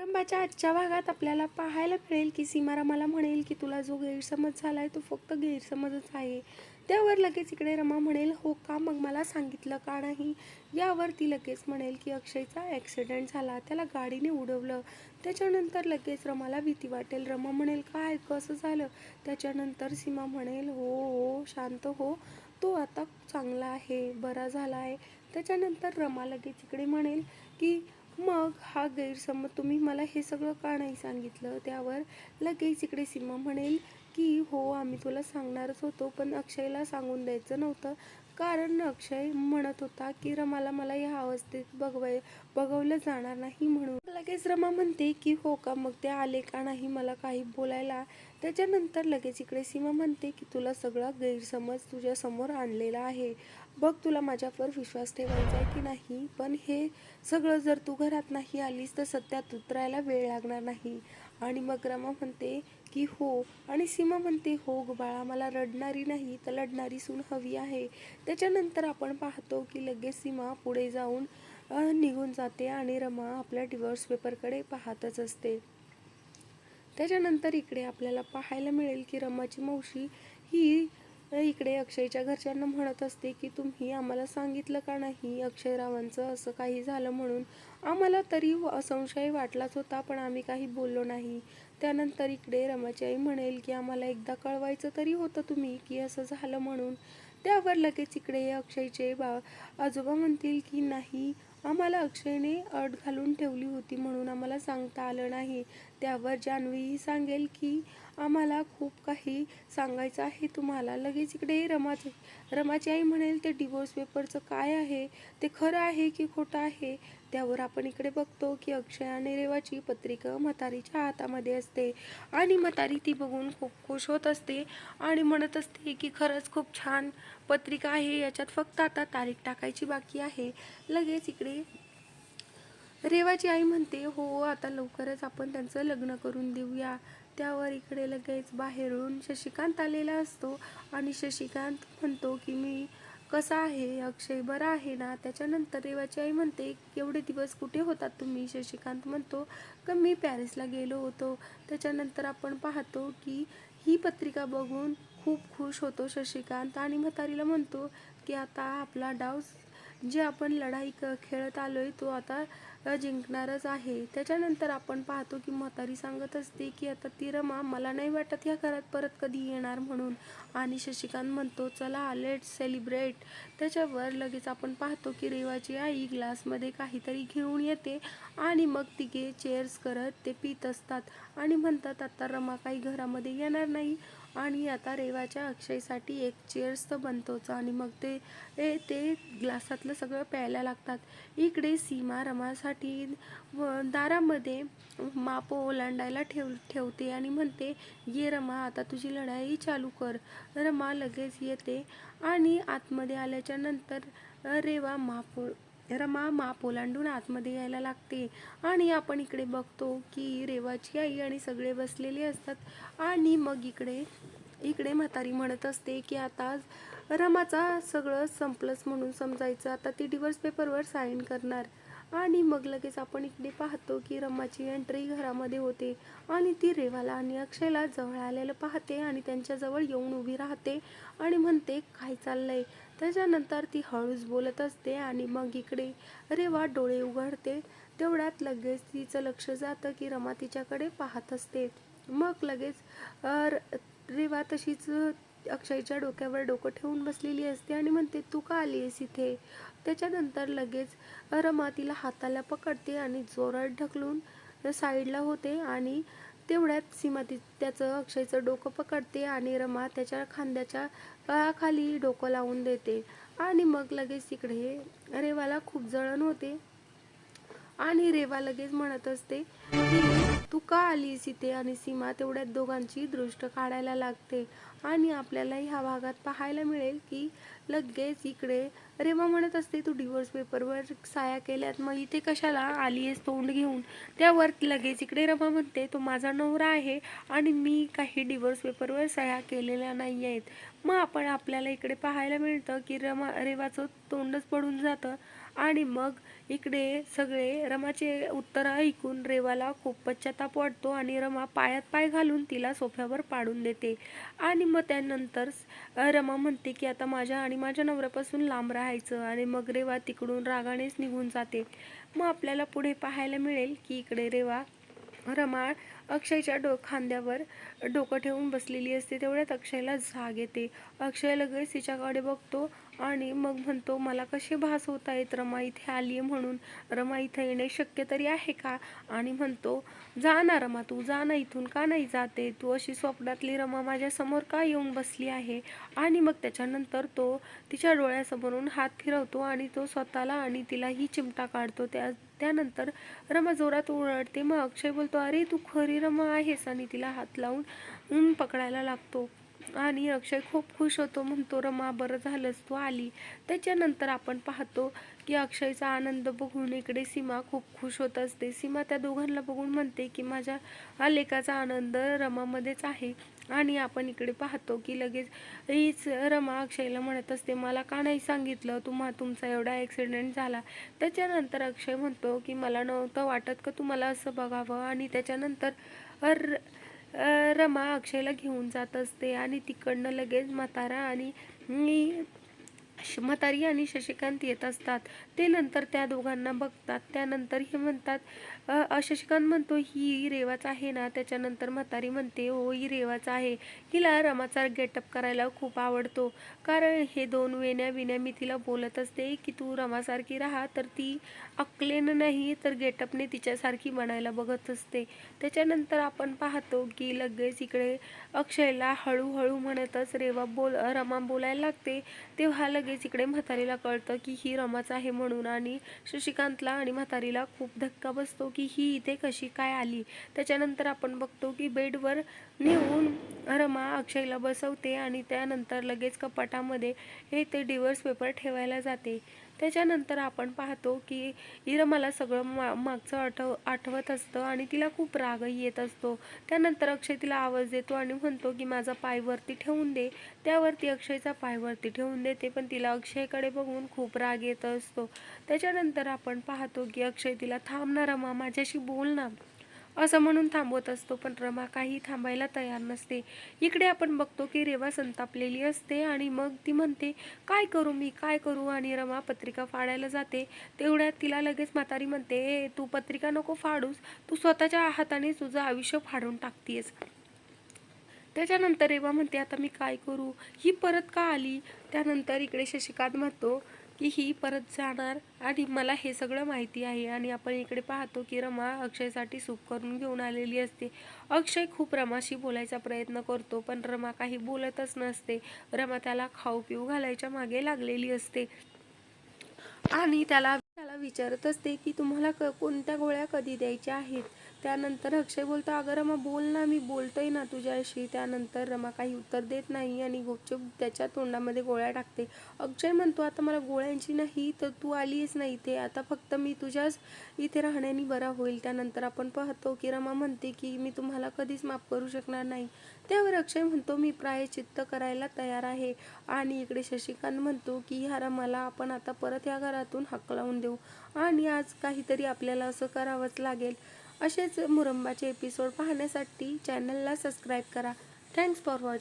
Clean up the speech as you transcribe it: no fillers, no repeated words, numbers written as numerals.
रंभाच्या आजच्या भागात आपल्याला पाहायला मिळेल की सीमा रमाला म्हणेल की तुला जो गैरसमज झालाय तो फक्त गैरसमजच आहे. त्यावर लगेच इकडे रमा म्हणेल हो का, मग मला सांगितलं का नाही. यावर ती लगेच म्हणेल की अक्षयचा ॲक्सिडेंट झाला, त्याला गाडीने उडवलं. त्याच्यानंतर लगेच रमाला भीती वाटेल. रमा म्हणेल काय कसं झालं. त्याच्यानंतर सीमा म्हणेल हो हो शांत हो, तो आता चांगला आहे, बरा झाला आहे. त्याच्यानंतर रमा लगेच इकडे म्हणेल की मग हा गैरसमज तुम्ही मला हे सगळं का नाही सांगितलं. त्यावर लगेच इकडे सीमा म्हणेल की हो आम्ही तुला सांगणारच होतो, पण अक्षयला सांगून द्यायचं नव्हतं, कारण अक्षय म्हणत होता की रमाला मला या अवस्थेत बघवलं जाणार नाही म्हणून. लगेच रमा म्हणते की हो का, मग ते आले का नाही मला काही बोलायला. त्याच्यानंतर लगेच इकडे सीमा म्हणते की तुला सगळा गैरसमज तुझ्या समोर आणलेला आहे, बघ तुला माझ्यावर विश्वास ठेवायचा आहे की नाही. पण हे सगळं जर तू घरात नाही आलीस तर सत्यात उतरायला वेळ लागणार नाही. आणि मग रमा म्हणते की हो, आणि सीमा म्हणते हो ग बाळा, मला रडणारी नाही तर लढणारी सून हवी आहे. त्याच्यानंतर आपण पाहतो की लगेच सीमा पुढे जाऊन निघून जाते आणि रमा आपल्या डिवोर्स पेपरकडे पाहतच असते. त्याच्यानंतर इकडे आपल्याला पाहायला मिळेल की रमाची मावशी ही इकडे अक्षयच्या घरच्यांना म्हणत असते की तुम्ही आम्हाला सांगितलं का नाही अक्षय रावांचं असं काही झालं म्हणून. आम्हाला तरी संशय वाटलाच होता, पण आम्ही काही बोललो नाही. त्यानंतर इकडे रमाची आई म्हणेल की आम्हाला एकदा कळवायचं तरी होतं तुम्ही की असं झालं म्हणून. त्यावर लगेच इकडे अक्षयचे आजोबा म्हणतील की नाही, आम्हाला अक्षयने अट घालून ठेवली होती म्हणून आम्हाला सांगता आलं नाही. त्यावर जान्हवी सांगेल की आम्हाला खूप काही सांगायचं आहे तुम्हाला. लगेच इकडे रमाची आई म्हणेल ते डिवोर्स पेपरचं काय आहे, ते खरं आहे की खोटं आहे. त्यावर आपण इकडे बघतो की अक्षय आणि रेवाची पत्रिका म्हातारीच्या हातामध्ये असते आणि म्हातारी ती बघून खूप खुश होत असते आणि म्हणत असते की खरंच खूप छान पत्रिका आहे, याच्यात फक्त आता तारीख टाकायची बाकी आहे. लगेच इकडे रेवाची आई म्हणते हो आता लवकरच आपण त्यांचं लग्न करून देऊया. त्यावर इकडे लगेच बाहेरून शशिकांत आलेला असतो आणि शशिकांत म्हणतो की मी कसा आहे, अक्षय बरा आहे ना. त्याच्यानंतर रेवाची आई म्हणते एवढे दिवस कुठे होतात तुम्ही. शशिकांत म्हणतो का मी पॅरिसला गेलो होतो. त्याच्यानंतर आपण पाहतो की ही पत्रिका बघून खूप खुश होतो शशिकांत आणि म्हातारीला म्हणतो की आता आपला डाव जे आपण लढाई खेळत आलोय तो आता जिंकणारच आहे. त्याच्यानंतर आपण पाहतो की म्हातारी सांगत असते की आता ती रमा मला नाही वाटत ह्या घरात परत कधी येणार म्हणून. आणि शशिकांत म्हणतो चला लेट्स सेलिब्रेट. त्याच्यावर लगेच आपण पाहतो की रेवाची आई ग्लासमध्ये काहीतरी घेऊन येते आणि मग तिघे चेअर्स करत ते पित असतात आणि म्हणतात आता रमा काही घरामध्ये येणार नाही आणि आता रेवाच्या अक्षयसाठी एक चेअर्स तर बनतोच. आणि मग ते ग्लासातलं सगळं प्यायला लागतात. इकडे सीमा रमासाठी दारामध्ये माप ओलांडायला ठेवते आणि म्हणते ये रमा आता तुझी लढाई चालू कर. रमा लगेच येते आणि आतमध्ये आल्याच्या नंतर रमा माप ओलांडून आतमध्ये यायला लागते आणि आपण इकडे बघतो की रेवाची आई आणि सगळे बसलेले असतात आणि मग इकडे म्हातारी म्हणत असते की आता रमाचा सगळं संपलंच म्हणून समजायचं, आता ती डिवोर्स पेपरवर साईन करणार. आणि मग लगेच आपण इकडे पाहतो की रमाची एंट्री घरामध्ये होते आणि ती रेवाला आणि अक्षयला जवळ आलेलं पाहते आणि त्यांच्याजवळ येऊन उभी राहते आणि म्हणते काय चाललंय. त्याच्यानंतर ती हळूच बोलत असते आणि मग इकडे रेवा डोळे उघडते. तेवढ्यात लगेच तिचं लक्ष जातं की रमा तिच्याकडे पाहत असते. मग लगेच रेवा तशीच अक्षयच्या डोक्यावर डोकं ठेवून बसलेली असते आणि म्हणते तू का आलीस इथे. त्याच्यानंतर लगेच रमा तिला हाताला पकडते आणि जोरात ढकलून साईडला होते आणि तेवढ्यात सीमा त्याचं अक्षयचं डोकं पकडते आणि रमा त्याच्या खांद्याच्या खाली डोकं लावून देते आणि मग लगेच तिकडे रेवाला खूप जळण होते आणि रेवा लगेच म्हणत असते की तू का आलीस इथे. आणि सीमा तेवढ्यात दोघांची दृष्ट काढायला लागते आणि आपल्याला ह्या भागात पाहायला मिळेल की लगेच इकडे रेवा म्हणत असते तू डिवोर्स पेपरवर साया केल्यात, मग इथे कशाला आलीयस तोंड घेऊन. त्यावर लगेच इकडे रमा म्हणते तो माझा नवरा आहे आणि मी काही डिवोर्स पेपरवर सह्या केलेल्या नाही आहेत. मग आपल्याला इकडे पाहायला मिळतं की रेवाचं तोंडच पडून जातं आणि मग इकडे सगळे रमाचे उत्तर ऐकून रेवाला खूप पश्चाताप वाटतो आणि रमा पायात पाय घालून तिला सोफ्यावर पाडून देते. आणि मग त्यानंतर रमा म्हणते की आता माझ्या आणि माझ्या नवऱ्यापासून लांब राहायचं, आणि मग रेवा तिकडून रागानेच निघून जाते. मग आपल्याला पुढे पाहायला मिळेल की इकडे रमा अक्षयच्या खांद्यावर डोकं ठेवून बसलेली असते. तेवढ्यात अक्षयला जाग येते. अक्षय लगेच तिच्याकडे बघतो आणि मग म्हणतो, मला कसे भास होत आहेत रमा इथे आली आहे म्हणून. रमा इथे येणे शक्य तरी आहे का? आणि म्हणतो, जा ना रमा, तू जा ना इथून, का नाही जाते तू? अशी स्वप्नातली रमा माझ्यासमोर का येऊन बसली आहे? आणि मग त्याच्यानंतर तो तिच्या डोळ्यासमोरून हात फिरवतो आणि तो स्वतःला आणि तिलाही चिमटा काढतो. त्यानंतर रमा जोरात ओरडते. मग अक्षय बोलतो, अरे तू खरी रमा आहेस, आणि तिला हात लावून पकडायला लागतो. आणि अक्षय खूप खुश होतो, म्हणतो, रमा बरं झालंस तू आली. त्याच्यानंतर आपण पाहतो की अक्षयचा आनंद बघून इकडे सीमा खूप खुश होत असते. सीमा त्या दोघांना बघून म्हणते की माझ्या लेकाचा आनंद रमामध्येच आहे. आणि आपण इकडे पाहतो की लगेच हीच रमा अक्षयला म्हणत असते, मला का नाही सांगितलं, तुमचा एवढा ॲक्सिडेंट झाला. त्याच्यानंतर अक्षय म्हणतो की मला नव्हतं वाटत का तुम्हाला असं बघावं. आणि त्याच्यानंतर रमा अक्षयला घेऊन जात असते आणि तिकडनं लगेच म्हातारी आणि शशिकांत येत असतात. ते नंतर त्या दोघांना बघतात. त्यानंतर हे म्हणतात, शशिकांत म्हणतो, ही रेवाच आहे ना? त्याच्यानंतर म्हातारी म्हणते, हो ही रेवाच आहे. हिला रमाचा गेटअप करायला खूप आवडतो, कारण हे 2 वेण्या बिण्या मी तिला बोलत असते की तू रमासारखी राहा, तर ती अक्कलेनं नाही तर गेटअपने तिच्यासारखी बनायला बघत असते. त्याच्यानंतर आपण पाहतो की लगेच इकडे अक्षयला हळूहळू म्हणतच रमा बोलायला लागते. तेव्हा लगेच इकडे म्हातारीला कळतं की ही रमाच आहे म्हणून, आणि शशिकांतला आणि म्हातारीला खूप धक्का बसतो की ही इथे कशी काय आली. त्याच्यानंतर आपण बघतो की बेडवर नेऊन रमा अक्षयला बसवते आणि त्यानंतर लगेच कपाटामध्ये हे ते डिवोर्स पेपर ठेवायला जाते. त्याच्यानंतर आपण पाहतो की रमाला सगळं मागचं आठवत असतं आणि तिला खूप रागही येत असतो. त्यानंतर अक्षय तिला आवाज देतो आणि म्हणतो की माझा पाय वरती ठेवून दे. त्यावरती अक्षयचा पाय वरती ठेवून देते, पण तिला अक्षयकडे बघून खूप राग येत असतो. त्याच्यानंतर आपण पाहतो की अक्षय तिला, थांब ना रमा, माझ्याशी बोल ना, असं म्हणून थांबवत असतो, पण रमा काही थांबायला तयार नसते. इकडे आपण बघतो की रेवा संतापलेली असते आणि मग ती म्हणते, काय करू मी, काय करू? आणि रमा पत्रिका फाडायला जाते. तेवढ्यात तिला लगेच म्हातारी म्हणते, तू पत्रिका नको फाडूस, तू स्वतःच्या हाताने तुझं आयुष्य फाडून टाकतीयस. त्याच्यानंतर रेवा म्हणते, आता मी काय करू, ही परत का आली? त्यानंतर इकडे शशिकांत म्हणतो की ही परत जाणार आणि मला हे सगळं माहिती आहे. आणि आपण इकडे पाहतो की रमा अक्षयसाठी सूप करून घेऊन आलेली असते. अक्षय खूप रमाशी बोलायचा प्रयत्न करतो, पण रमा काही बोलतच नसते. रमा त्याला खाऊ पिऊ घालायच्या मागे लागलेली असते आणि त्याला विचारत असते की तुम्हाला कोणत्या गोळ्या कधी द्यायच्या आहेत. त्यानंतर अक्षय बोलतो, अगं रमा बोल ना, मी बोलतोय ना तुझ्याशी. त्यानंतर रमा काही उत्तर देत नाही आणि गुपचूप त्याच्या तोंडामध्ये गोळ्या टाकते. अक्षय म्हणतो, आता मला गोळ्यांची नाही, तर तू आलीच नाही इथे, आता फक्त मी तुझ्याच इथे राहण्याने बरा होईल. त्यानंतर आपण पाहतो की रमा म्हणते की मी तुम्हाला कधीच माफ करू शकणार नाही. त्यावर अक्षय म्हणतो, मी प्रायश्चित्त करायला तयार आहे. आणि इकडे शशिकांत म्हणतो की ह्या रमाला आपण आता परत या घरातून हाकलून देऊ आणि आज काहीतरी आपल्याला असं करावंच लागेल. असेच मुरंबाचे एपिसोड पाहण्यासाठी चॅनलला सबस्क्राईब करा. Thanks for watching.